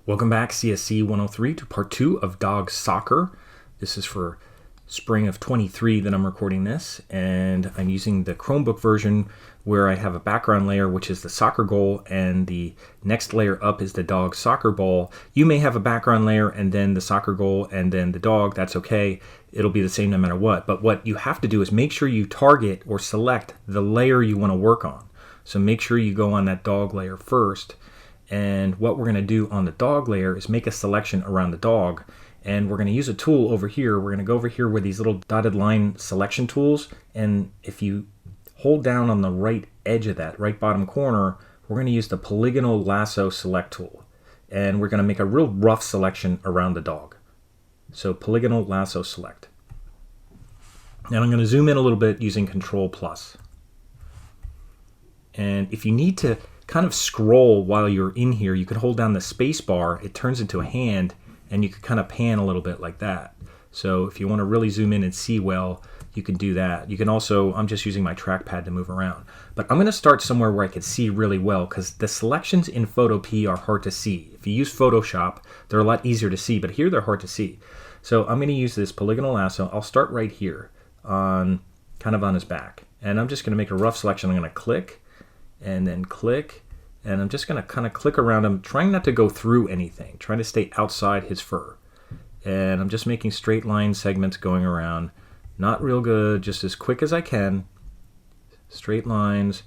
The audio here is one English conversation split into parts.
Welcome back, CSC103, to part 2 of Dog Soccer. This is for spring of 23 that I'm recording this, and I'm using the Chromebook version where I have a background layer, which is the soccer goal, and the next layer up is the dog soccer ball. You may have a background layer and then the soccer goal and then the dog. That's okay. It'll be the same no matter what. But what you have to do is make sure you target or select the layer you want to work on. So make sure you go on that dog layer first. And what we're going to do on the dog layer is make a selection around the dog. And we're going to use a tool over here. We're going to go over here with these little dotted line selection tools. And if you hold down on the right edge of that, right bottom corner, we're going to use the polygonal lasso select tool. And we're going to make a real rough selection around the dog. So polygonal lasso select. And I'm going to zoom in a little bit using Control+. And if you need to kind of scroll while you're in here, you can hold down the space bar. It turns into a hand, and you can kind of pan a little bit like that. So if you want to really zoom in and see well, you can do that. You can also, I'm just using my trackpad to move around. But I'm going to start somewhere where I can see really well, because the selections in Photopea are hard to see. If you use Photoshop, they're a lot easier to see, but here they're hard to see. So I'm going to use this polygonal lasso. I'll start right here, kind of on his back. And I'm just going to make a rough selection. I'm going to click, and then click, and I'm just going to kind of click around him, trying not to go through anything, trying to stay outside his fur. And I'm just making straight line segments going around. Not real good, just as quick as I can. Straight lines,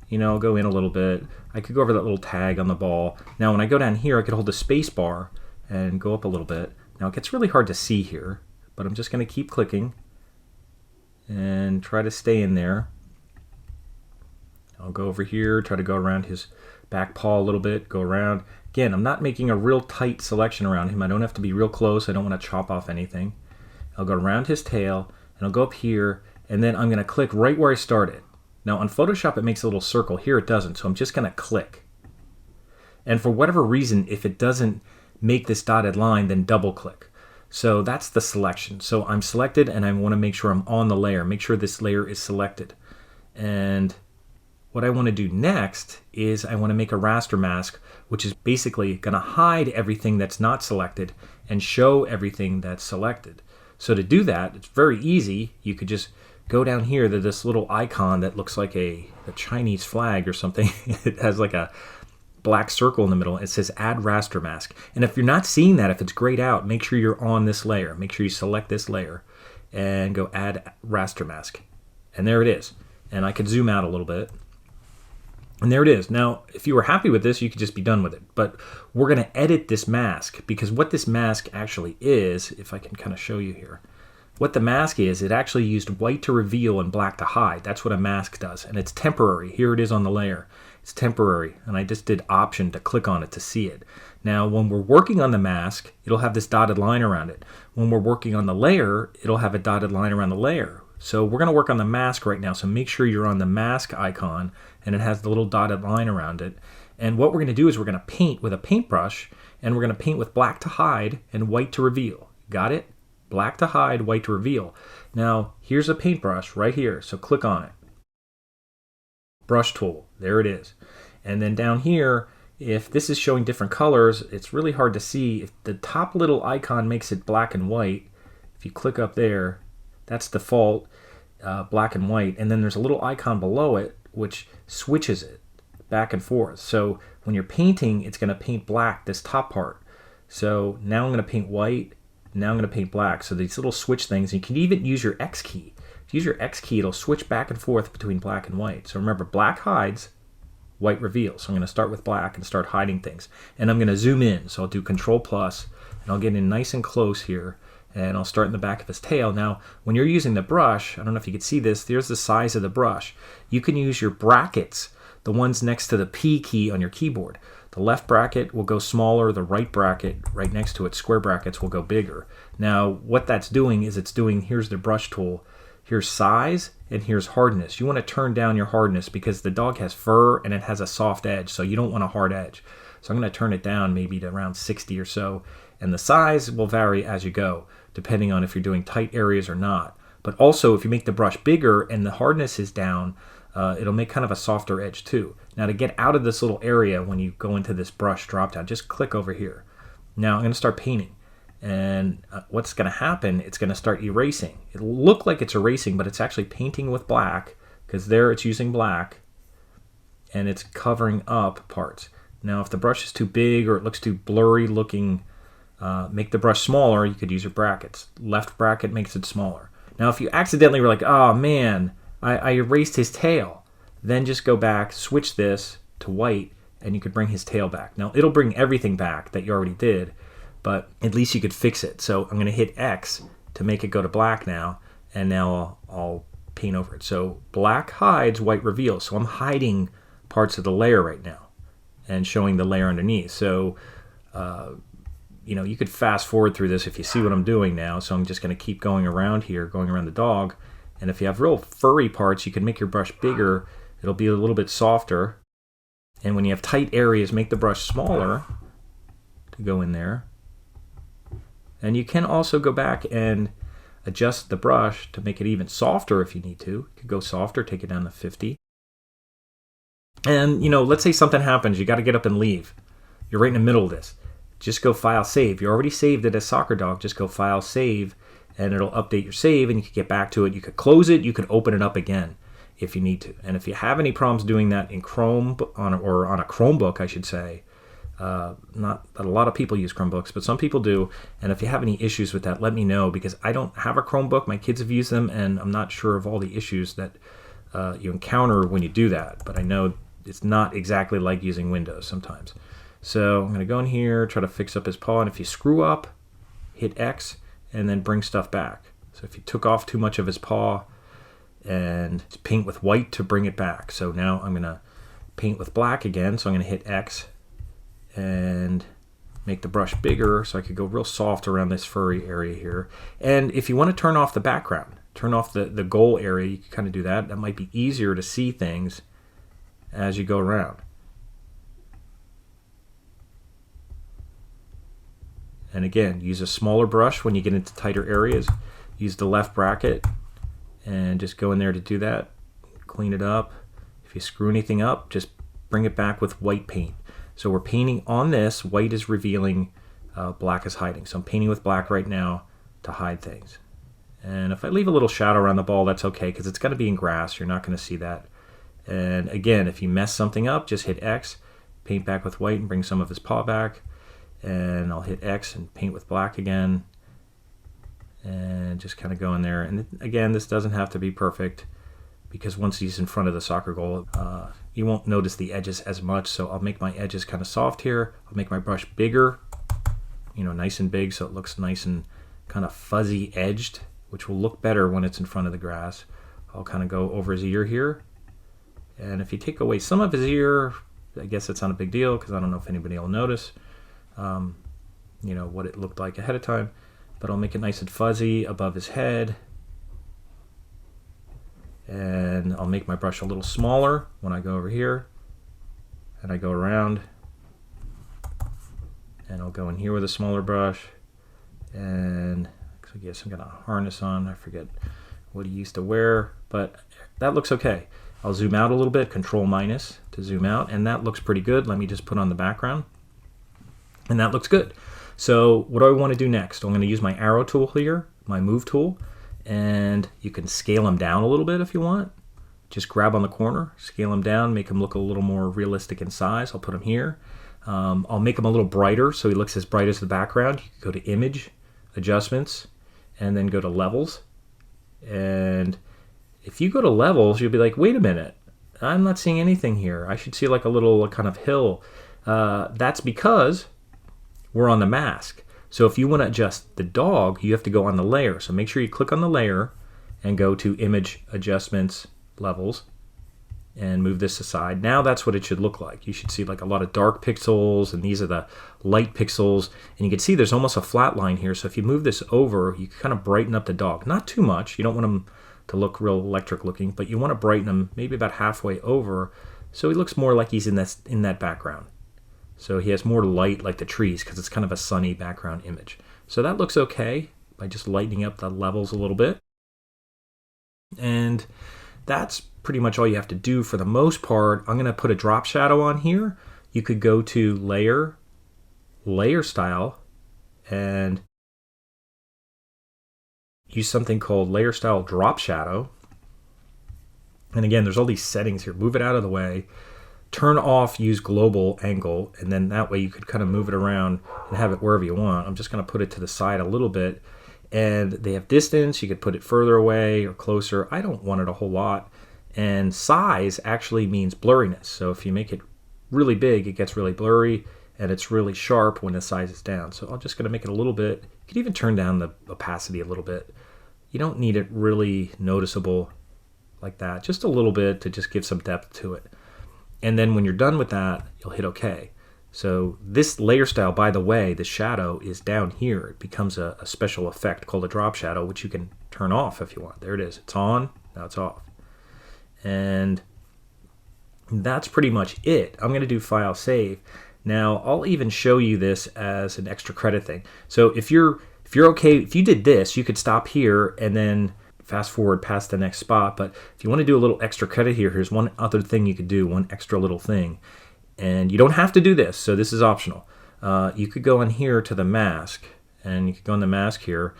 you know, I'll go in a little bit. I could go over that little tag on the ball. Now when I go down here, I could hold the space bar and go up a little bit. Now it gets really hard to see here, but I'm just going to keep clicking and try to stay in there. I'll go over here, try to go around his back paw a little bit, go around. Again, I'm not making a real tight selection around him. I don't have to be real close. I don't want to chop off anything. I'll go around his tail, and I'll go up here, and then I'm going to click right where I started. Now on Photoshop, it makes a little circle. Here it doesn't, so I'm just going to click. And for whatever reason, if it doesn't make this dotted line, then double click. So that's the selection. So I'm selected, and I want to make sure I'm on the layer. Make sure this layer is selected. And what I want to do next is I want to make a raster mask, which is basically going to hide everything that's not selected and show everything that's selected. So to do that, it's very easy. You could just go down here to this little icon that looks like a Chinese flag or something. It has like a black circle in the middle. It says Add Raster Mask. And if you're not seeing that, if it's grayed out, make sure you're on this layer. Make sure you select this layer and go Add Raster Mask. And there it is. And I could zoom out a little bit. And there it is. Now, if you were happy with this, you could just be done with it. But we're going to edit this mask, because what this mask actually is, if I can kind of show you here, what the mask is, it actually used white to reveal and black to hide. That's what a mask does. And it's temporary. Here it is on the layer. It's temporary. And I just did Option to click on it to see it. Now, when we're working on the mask, it'll have this dotted line around it. When we're working on the layer, it'll have a dotted line around the layer. So we're going to work on the mask right now. So make sure you're on the mask icon, and it has the little dotted line around it. And what we're going to do is we're going to paint with a paintbrush, and we're going to paint with black to hide and white to reveal. Got it? Black to hide, white to reveal. Now, here's a paintbrush right here. So click on it. Brush tool. There it is. And then down here, if this is showing different colors, it's really hard to see. If the top little icon makes it black and white, if you click up there, that's default, black and white. And then there's a little icon below it which switches it back and forth. So when you're painting, it's going to paint black, this top part. So now I'm going to paint white. Now I'm going to paint black. So these little switch things, you can even use your X key. If you use your X key, it'll switch back and forth between black and white. So remember, black hides, white reveals. So I'm going to start with black and start hiding things. And I'm going to zoom in. So I'll do Control+, and I'll get in nice and close here. And I'll start in the back of his tail. Now, when you're using the brush, I don't know if you can see this, there's the size of the brush. You can use your brackets, the ones next to the P key on your keyboard. The left bracket will go smaller, the right bracket right next to it, square brackets, will go bigger. Now, what that's doing is it's doing, here's the brush tool, here's size, and here's hardness. You want to turn down your hardness because the dog has fur and it has a soft edge, so you don't want a hard edge. So I'm going to turn it down maybe to around 60 or so, and the size will vary as you go, depending on if you're doing tight areas or not. But also, if you make the brush bigger and the hardness is down, it'll make kind of a softer edge too. Now to get out of this little area when you go into this brush drop down, just click over here. Now I'm going to start painting. And what's going to happen, it's going to start erasing. It'll look like it's erasing, but it's actually painting with black, because there it's using black, and it's covering up parts. Now if the brush is too big or it looks too blurry looking, make the brush smaller. You could use your brackets. Left bracket makes it smaller. Now if you accidentally were like, oh man, I erased his tail, then just go back, switch this to white, and you could bring his tail back. Now it'll bring everything back that you already did, but at least you could fix it. So I'm going to hit X to make it go to black now, and now I'll paint over it. So black hides, white reveals. So I'm hiding parts of the layer right now and showing the layer underneath. So you could fast forward through this if you see what I'm doing now. So I'm just going to keep going around here, going around the dog. And if you have real furry parts, you can make your brush bigger. It'll be a little bit softer. And when you have tight areas, make the brush smaller to go in there. And you can also go back and adjust the brush to make it even softer if you need to. You could go softer, take it down to 50. And, let's say something happens. You got to get up and leave. You're right in the middle of this. Just go File, Save. You already saved it as Soccer Dog. Just go File, Save, and it'll update your save, and you can get back to it. You could close it. You could open it up again if you need to. And if you have any problems doing that in Chrome, or on a Chromebook, I should say, not that a lot of people use Chromebooks, but some people do. And if you have any issues with that, let me know, because I don't have a Chromebook. My kids have used them, and I'm not sure of all the issues that you encounter when you do that. But I know it's not exactly like using Windows sometimes. So I'm going to go in here, try to fix up his paw, and if you screw up, hit X, and then bring stuff back. So if you took off too much of his paw, and paint with white to bring it back. So now I'm going to paint with black again, so I'm going to hit X, and make the brush bigger so I could go real soft around this furry area here. And if you want to turn off the background, turn off the goal area, you can kind of do that. That might be easier to see things as you go around. And again, use a smaller brush when you get into tighter areas. Use the left bracket and just go in there to do that. Clean it up. If you screw anything up, just bring it back with white paint. So we're painting on this. White is revealing, black is hiding. So I'm painting with black right now to hide things. And if I leave a little shadow around the ball, that's okay, because it's going to be in grass. You're not going to see that. And again, if you mess something up, just hit X, paint back with white, and bring some of his paw back. And I'll hit X and paint with black again. And just kind of go in there. And again, this doesn't have to be perfect, because once he's in front of the soccer goal, you won't notice the edges as much. So I'll make my edges kind of soft here. I'll make my brush bigger, nice and big, so it looks nice and kind of fuzzy edged, which will look better when it's in front of the grass. I'll kind of go over his ear here. And if you take away some of his ear, I guess it's not a big deal, because I don't know if anybody will notice what it looked like ahead of time. But I'll make it nice and fuzzy above his head. And I'll make my brush a little smaller when I go over here. And I go around. And I'll go in here with a smaller brush. And I guess I'm got a harness on. I forget what he used to wear. But that looks okay. I'll zoom out a little bit. Control minus to zoom out. And that looks pretty good. Let me just put on the background. And that looks good. So what do I want to do next? I'm going to use my arrow tool here, my move tool, and you can scale them down a little bit if you want. Just grab on the corner, scale them down, make them look a little more realistic in size. I'll put them here. I'll make them a little brighter so he looks as bright as the background. You can go to Image, Adjustments, and then go to Levels. And if you go to Levels, you'll be like, wait a minute, I'm not seeing anything here. I should see like a little kind of hill. That's because we're on the mask. So if you want to adjust the dog, you have to go on the layer. So make sure you click on the layer and go to Image, Adjustments, Levels, and move this aside. Now that's what it should look like. You should see like a lot of dark pixels, and these are the light pixels. And you can see there's almost a flat line here. So if you move this over, you can kind of brighten up the dog. Not too much. You don't want him to look real electric looking, but you want to brighten him maybe about halfway over so he looks more like he's in that background. So he has more light like the trees, because it's kind of a sunny background image. So that looks okay by just lightening up the levels a little bit. And that's pretty much all you have to do for the most part. I'm going to put a drop shadow on here. You could go to Layer, Layer Style, and use something called Layer Style Drop Shadow. And again, there's all these settings here. Move it out of the way. Turn off use global angle, and then that way you could kind of move it around and have it wherever you want. I'm just going to put it to the side a little bit. And they have distance. You could put it further away or closer. I don't want it a whole lot. And size actually means blurriness. So if you make it really big, it gets really blurry, and it's really sharp when the size is down. So I'm just going to make it a little bit. You could even turn down the opacity a little bit. You don't need it really noticeable like that. Just a little bit to just give some depth to it. And then when you're done with that, you'll hit OK. So this layer style, by the way, the shadow is down here. It becomes a special effect called a drop shadow, which you can turn off if you want. There it is. It's on. Now it's off. And that's pretty much it. I'm going to do File Save. Now I'll even show you this as an extra credit thing. So if you're okay, if you did this, you could stop here and then fast forward past the next spot. But if you want to do a little extra credit here, here's one other thing you could do, one extra little thing. And you don't have to do this, so this is optional. You could go in here to the mask, and you could go in the mask here,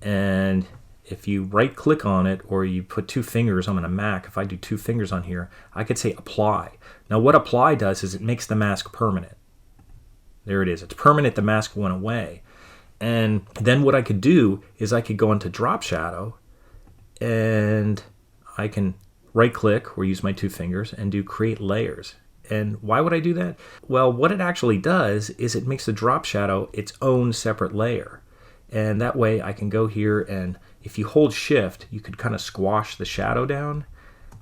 and if you right click on it or you put two fingers, I'm on a Mac, if I do two fingers on here, I could say apply. Now what apply does is it makes the mask permanent. There it is, it's permanent, the mask went away. And then what I could do is I could go into drop shadow, and I can right click or use my two fingers and do create layers. And why would I do that? Well, what it actually does is it makes the drop shadow its own separate layer. And that way I can go here, and if you hold shift, you could kind of squash the shadow down.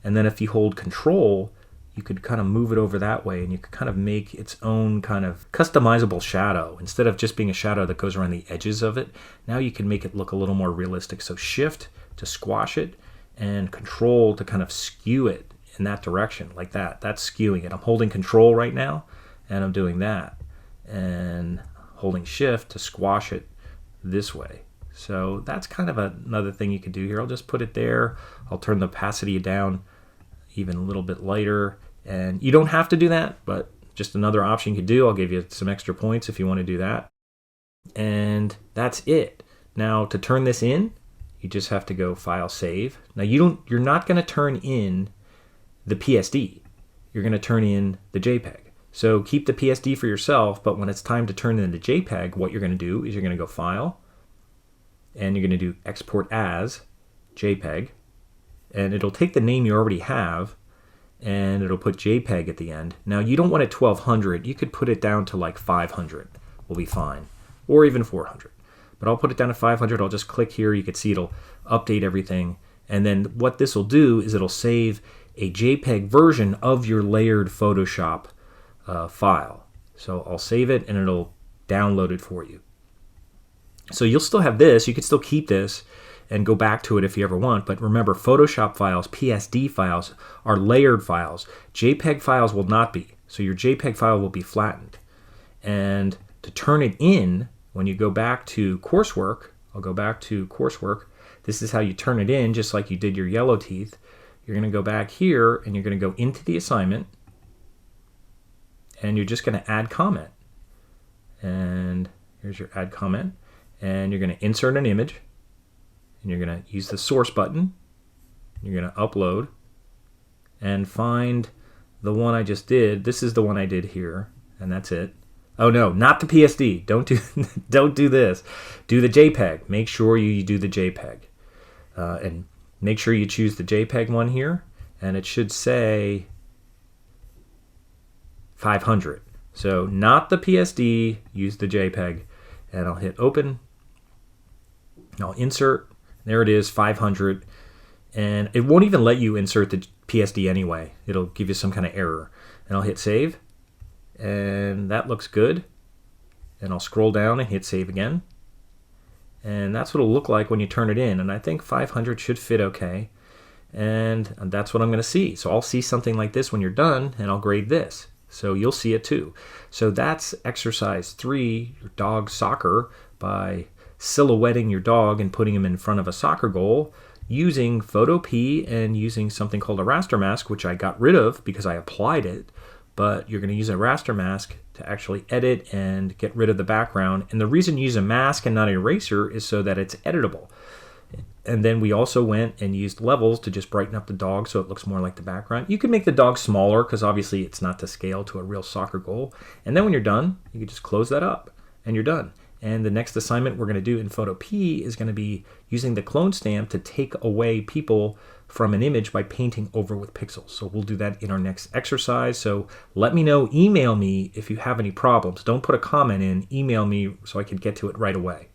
And then if you hold control, you could kind of move it over that way, and you could kind of make its own kind of customizable shadow. Instead of just being a shadow that goes around the edges of it, now you can make it look a little more realistic. So shift to squash it, and control to kind of skew it in that direction, like that. That's skewing it. I'm holding control right now, and I'm doing that. And holding shift to squash it this way. So that's kind of another thing you could do here. I'll just put it there. I'll turn the opacity down even a little bit lighter. And you don't have to do that, but just another option you could do. I'll give you some extra points if you want to do that. And that's it. Now to turn this in, you just have to go File Save. Now you're not going to turn in the PSD. You're going to turn in the JPEG. So keep the PSD for yourself, but when it's time to turn in the JPEG, what you're going to do is you're going to go File, and you're going to do Export As JPEG, and it'll take the name you already have, and it'll put JPEG at the end. Now you don't want it 1200. You could put it down to like 500. Will be fine, or even 400. But I'll put it down to 500. I'll just click here. You can see it'll update everything. And then what this will do is it'll save a JPEG version of your layered Photoshop file. So I'll save it, and it'll download it for you. So you'll still have this. You can still keep this and go back to it if you ever want. But remember, Photoshop files, PSD files, are layered files. JPEG files will not be. So your JPEG file will be flattened. And to turn it in, when you go back to coursework, I'll go back to coursework. This is how you turn it in, just like you did your yellow teeth. You're going to go back here, and you're going to go into the assignment, and you're just going to add comment. And here's your add comment. And you're going to insert an image, and you're going to use the source button. You're going to upload and find the one I just did. This is the one I did here, and that's it. Oh no, not the PSD. Don't do this. Do the JPEG. Make sure you do the JPEG. And make sure you choose the JPEG one here, and it should say 500. So not the PSD, use the JPEG. And I'll hit open. I'll insert. There it is, 500. And it won't even let you insert the PSD anyway. It'll give you some kind of error. And I'll hit save. And that looks good. And I'll scroll down and hit save again. And that's what it'll look like when you turn it in. And I think 500 should fit okay. And that's what I'm going to see. So I'll see something like this when you're done, and I'll grade this. So you'll see it too. So that's exercise 3, your dog soccer, by silhouetting your dog and putting him in front of a soccer goal using Photopea and using something called a raster mask, which I got rid of because I applied it. But you're going to use a raster mask to actually edit and get rid of the background. And the reason you use a mask and not an eraser is so that it's editable. And then we also went and used levels to just brighten up the dog so it looks more like the background. You can make the dog smaller because obviously it's not to scale to a real soccer goal. And then when you're done, you can just close that up and you're done. And the next assignment we're going to do in Photopea is going to be using the clone stamp to take away people from an image by painting over with pixels. So we'll do that in our next exercise. So let me know, email me if you have any problems. Don't put a comment in, email me so I can get to it right away.